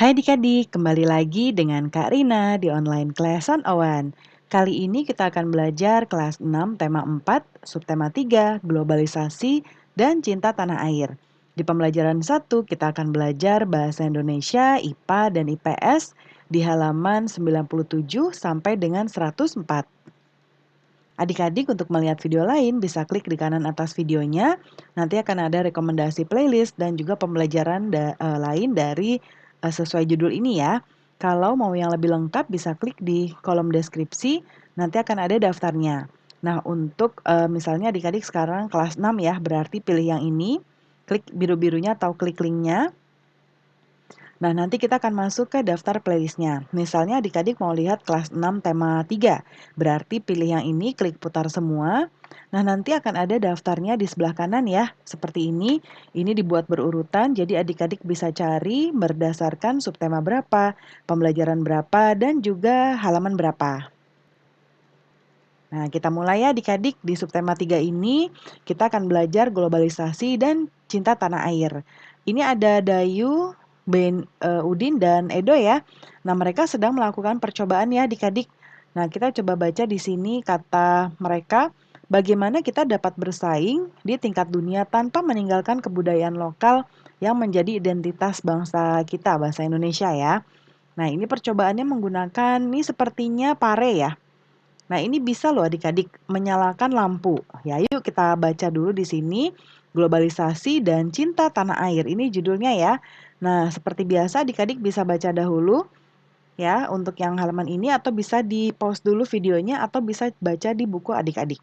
Hai adik-adik, kembali lagi dengan Kak Rina di online Class 101. Kali ini kita akan belajar kelas 6 tema 4, subtema 3, globalisasi dan cinta tanah air. Di pembelajaran 1 kita akan belajar bahasa Indonesia, IPA dan IPS di halaman 97 sampai dengan 104. Adik-adik untuk melihat video lain bisa klik di kanan atas videonya. Nanti akan ada rekomendasi playlist dan juga pembelajaran lain dari sesuai judul ini ya. Kalau mau yang lebih lengkap bisa klik di kolom deskripsi, nanti akan ada daftarnya. Nah, untuk misalnya adik-adik sekarang kelas 6 ya, berarti pilih yang ini, klik biru-birunya atau klik linknya. Nah, nanti kita akan masuk ke daftar playlistnya. Misalnya adik-adik mau lihat kelas 6 tema 3. Berarti pilih yang ini, klik putar semua. Nah, nanti akan ada daftarnya di sebelah kanan ya. Seperti ini. Ini dibuat berurutan, jadi adik-adik bisa cari berdasarkan subtema berapa, pembelajaran berapa, dan juga halaman berapa. Nah, kita mulai ya adik-adik di subtema 3 ini, kita akan belajar globalisasi dan cinta tanah air. Ini ada Dayu, Udin, dan Edo ya. Nah, mereka sedang melakukan percobaan ya adik-adik. Nah, kita coba baca di sini kata mereka, bagaimana kita dapat bersaing di tingkat dunia tanpa meninggalkan kebudayaan lokal yang menjadi identitas bangsa kita, bahasa Indonesia ya. Nah, ini percobaannya menggunakan, ini sepertinya pare ya. Nah, ini bisa loh adik-adik menyalakan lampu. Ya, yuk kita baca dulu di sini. Globalisasi dan cinta tanah air. Ini judulnya ya. Nah, seperti biasa adik-adik bisa baca dahulu ya untuk yang halaman ini atau bisa di-pause dulu videonya atau bisa baca di buku adik-adik.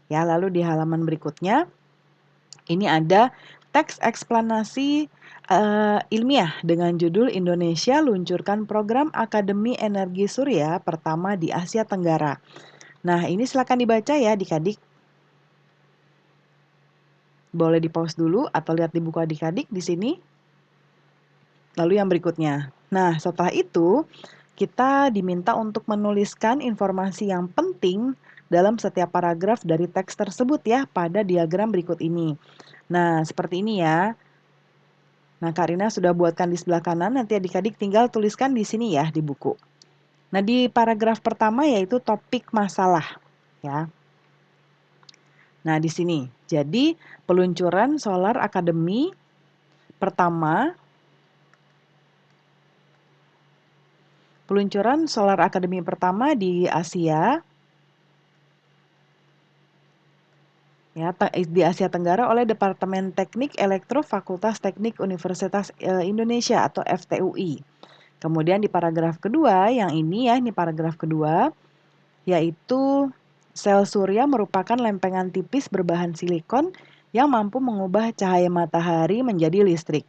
Ya, lalu di halaman berikutnya ini ada teks eksplanasi ilmiah dengan judul Indonesia luncurkan program Akademi Energi Surya pertama di Asia Tenggara. Nah, ini silakan dibaca ya adik-adik. Boleh di-pause dulu atau lihat di buku adik-adik di sini. Lalu yang berikutnya. Nah, setelah itu kita diminta untuk menuliskan informasi yang penting dalam setiap paragraf dari teks tersebut ya pada diagram berikut ini. Nah, seperti ini ya. Nah, Karina sudah buatkan di sebelah kanan, nanti adik-adik tinggal tuliskan di sini ya di buku. Nah, di paragraf pertama yaitu topik masalah ya. Nah, di sini. Jadi, peluncuran Solar Academy pertama di Asia ya, di Asia Tenggara oleh Departemen Teknik Elektro Fakultas Teknik Universitas Indonesia atau FTUI. Kemudian di paragraf kedua, yang ini ya, ini paragraf kedua, yaitu sel surya merupakan lempengan tipis berbahan silikon yang mampu mengubah cahaya matahari menjadi listrik.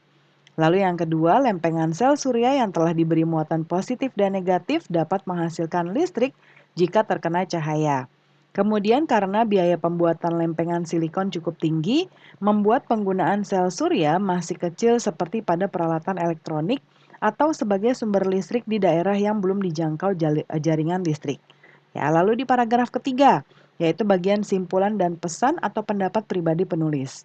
Lalu yang kedua, lempengan sel surya yang telah diberi muatan positif dan negatif dapat menghasilkan listrik jika terkena cahaya. Kemudian karena biaya pembuatan lempengan silikon cukup tinggi, membuat penggunaan sel surya masih kecil seperti pada peralatan elektronik atau sebagai sumber listrik di daerah yang belum dijangkau jaringan listrik. Ya, lalu di paragraf ketiga, yaitu bagian simpulan dan pesan atau pendapat pribadi penulis.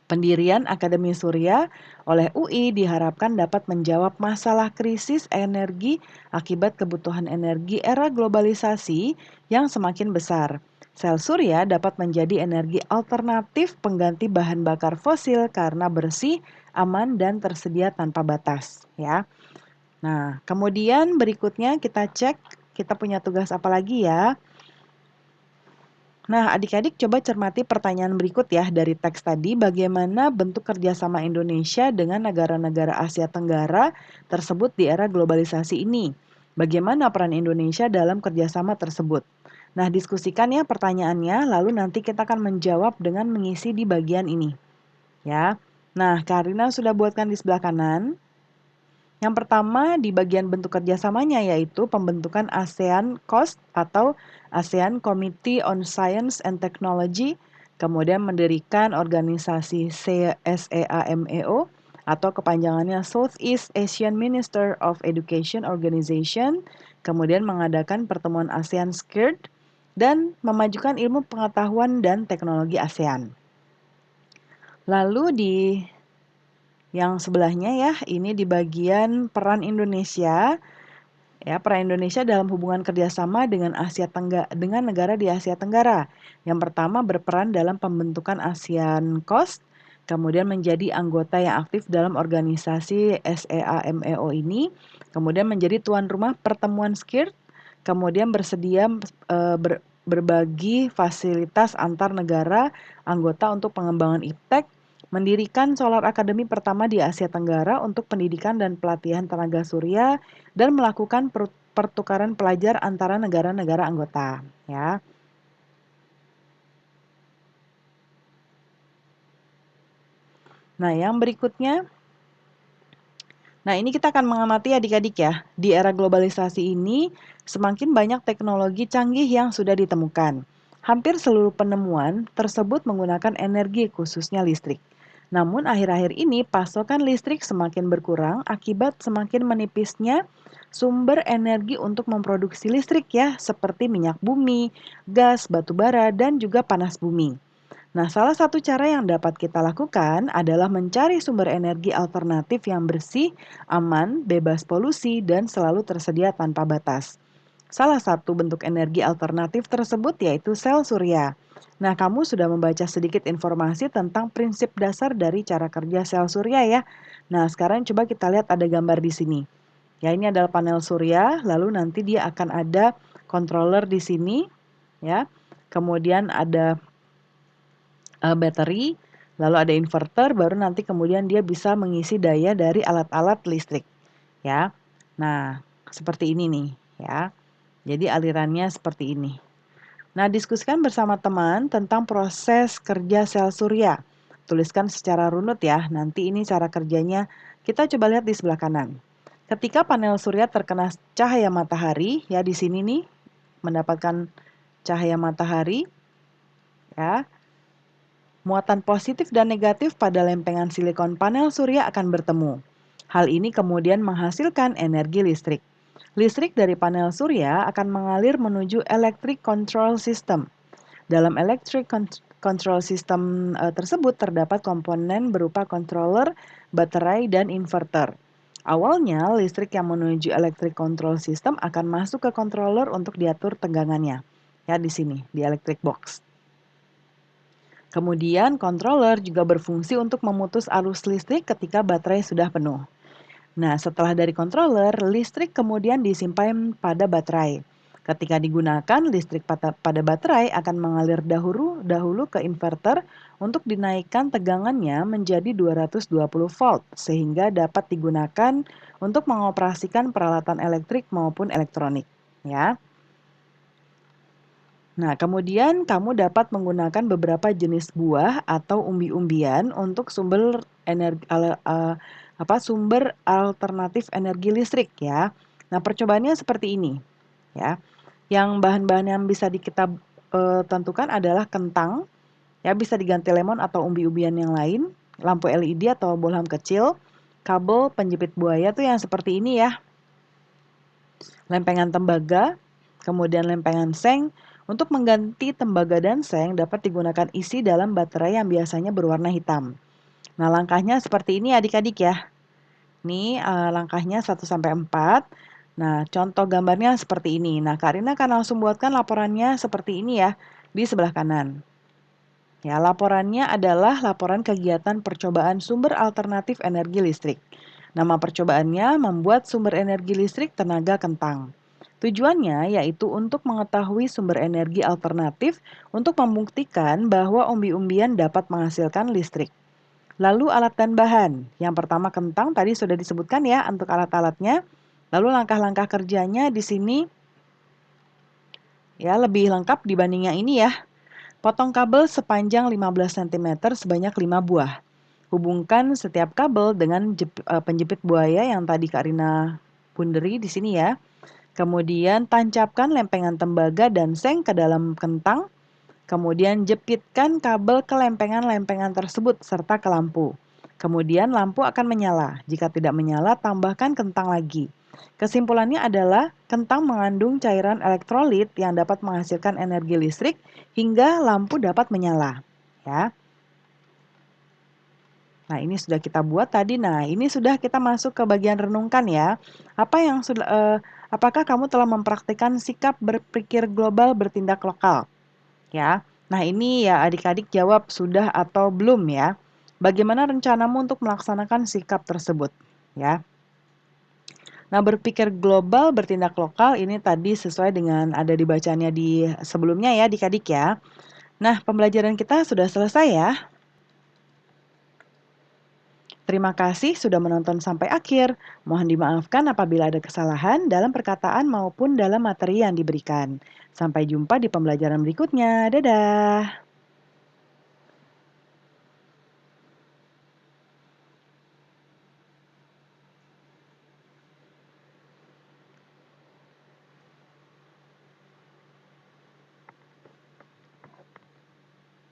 Pendirian Akademi Surya oleh UI diharapkan dapat menjawab masalah krisis energi akibat kebutuhan energi era globalisasi yang semakin besar. Sel surya dapat menjadi energi alternatif pengganti bahan bakar fosil karena bersih, aman, dan tersedia tanpa batas. Ya. Nah, kemudian berikutnya kita cek kita punya tugas apa lagi ya. Nah, adik-adik coba cermati pertanyaan berikut ya dari teks tadi, bagaimana bentuk kerjasama Indonesia dengan negara-negara Asia Tenggara tersebut di era globalisasi ini? Bagaimana peran Indonesia dalam kerjasama tersebut? Nah, diskusikan ya pertanyaannya, lalu nanti kita akan menjawab dengan mengisi di bagian ini. Ya, nah Karina sudah buatkan di sebelah kanan. Yang pertama di bagian bentuk kerjasamanya yaitu pembentukan ASEAN COST atau ASEAN Committee on Science and Technology, kemudian mendirikan organisasi SEAMEO atau kepanjangannya Southeast Asian Minister of Education Organization, kemudian mengadakan pertemuan ASEAN SCIRD, dan memajukan ilmu pengetahuan dan teknologi ASEAN. Lalu di Yang sebelahnya ya, ini di bagian peran Indonesia. Ya, peran Indonesia dalam hubungan kerjasama dengan negara di Asia Tenggara. Yang pertama berperan dalam pembentukan ASEAN Coast, kemudian menjadi anggota yang aktif dalam organisasi SEAMEO ini, kemudian menjadi tuan rumah pertemuan SKIRT, kemudian bersedia berbagi fasilitas antar negara anggota untuk pengembangan iptek, mendirikan Solar Academy pertama di Asia Tenggara untuk pendidikan dan pelatihan tenaga surya, dan melakukan pertukaran pelajar antara negara-negara anggota, ya. Nah, yang berikutnya, nah ini kita akan mengamati adik-adik ya, di era globalisasi ini semakin banyak teknologi canggih yang sudah ditemukan. Hampir seluruh penemuan tersebut menggunakan energi khususnya listrik. Namun akhir-akhir ini pasokan listrik semakin berkurang akibat semakin menipisnya sumber energi untuk memproduksi listrik ya, seperti minyak bumi, gas, batu bara, dan juga panas bumi. Nah, salah satu cara yang dapat kita lakukan adalah mencari sumber energi alternatif yang bersih, aman, bebas polusi, dan selalu tersedia tanpa batas. Salah satu bentuk energi alternatif tersebut yaitu sel surya. Nah, kamu sudah membaca sedikit informasi tentang prinsip dasar dari cara kerja sel surya ya. Nah, sekarang coba kita lihat ada gambar di sini. Ya, ini adalah panel surya, lalu nanti dia akan ada controller di sini, ya. Kemudian ada bateri, lalu ada inverter, baru nanti kemudian dia bisa mengisi daya dari alat-alat listrik, ya. Nah, seperti ini nih, ya. Jadi alirannya seperti ini. Nah, diskusikan bersama teman tentang proses kerja sel surya. Tuliskan secara runut ya. Nanti ini cara kerjanya. Kita coba lihat di sebelah kanan. Ketika panel surya terkena cahaya matahari, ya di sini nih mendapatkan cahaya matahari, ya. Muatan positif dan negatif pada lempengan silikon panel surya akan bertemu. Hal ini kemudian menghasilkan energi listrik. Listrik dari panel surya akan mengalir menuju electric control system. Dalam electric control system tersebut terdapat komponen berupa controller, baterai, dan inverter. Awalnya, listrik yang menuju electric control system akan masuk ke controller untuk diatur tegangannya. Ya, di sini, di electric box. Kemudian, controller juga berfungsi untuk memutus arus listrik ketika baterai sudah penuh. Nah, setelah dari controller, listrik kemudian disimpan pada baterai. Ketika digunakan, listrik pada baterai akan mengalir dahulu ke inverter untuk dinaikkan tegangannya menjadi 220 volt sehingga dapat digunakan untuk mengoperasikan peralatan elektrik maupun elektronik, ya. Nah, kemudian kamu dapat menggunakan beberapa jenis buah atau umbi-umbian untuk sumber alternatif energi listrik ya. Nah, percobaannya seperti ini ya. Yang bahan-bahan yang bisa kita tentukan adalah kentang, ya bisa diganti lemon atau umbi-umbian yang lain, lampu LED atau bohlam kecil, kabel penjepit buaya tuh yang seperti ini ya, lempengan tembaga, kemudian lempengan seng. Untuk mengganti tembaga dan seng dapat digunakan isi dalam baterai yang biasanya berwarna hitam. Nah, langkahnya seperti ini adik-adik ya. Ini langkahnya 1 sampai 4. Nah, contoh gambarnya seperti ini. Nah, Karina akan langsung buatkan laporannya seperti ini ya, di sebelah kanan. Ya, laporannya adalah laporan kegiatan percobaan sumber alternatif energi listrik. Nama percobaannya membuat sumber energi listrik tenaga kentang. Tujuannya yaitu untuk mengetahui sumber energi alternatif untuk membuktikan bahwa umbi-umbian dapat menghasilkan listrik. Lalu alat dan bahan. Yang pertama kentang tadi sudah disebutkan ya untuk alat-alatnya. Lalu langkah-langkah kerjanya di sini ya lebih lengkap dibanding yang ini ya. Potong kabel sepanjang 15 cm sebanyak 5 buah. Hubungkan setiap kabel dengan penjepit buaya yang tadi Kak Rina punderi di sini ya. Kemudian tancapkan lempengan tembaga dan seng ke dalam kentang. Kemudian jepitkan kabel ke lempengan-lempengan tersebut serta ke lampu. Kemudian lampu akan menyala. Jika tidak menyala, tambahkan kentang lagi. Kesimpulannya adalah kentang mengandung cairan elektrolit yang dapat menghasilkan energi listrik hingga lampu dapat menyala. Ya. Nah, ini sudah kita buat tadi. Nah, ini sudah kita masuk ke bagian renungkan ya. Apakah kamu telah mempraktikkan sikap berpikir global, bertindak lokal? Ya. Nah, ini ya adik-adik jawab sudah atau belum ya. Bagaimana rencanamu untuk melaksanakan sikap tersebut? Ya. Nah, berpikir global, bertindak lokal ini tadi sesuai dengan ada dibacanya di sebelumnya ya adik-adik ya. Nah, pembelajaran kita sudah selesai ya. Terima kasih sudah menonton sampai akhir. Mohon dimaafkan apabila ada kesalahan dalam perkataan maupun dalam materi yang diberikan. Sampai jumpa di pembelajaran berikutnya. Dadah.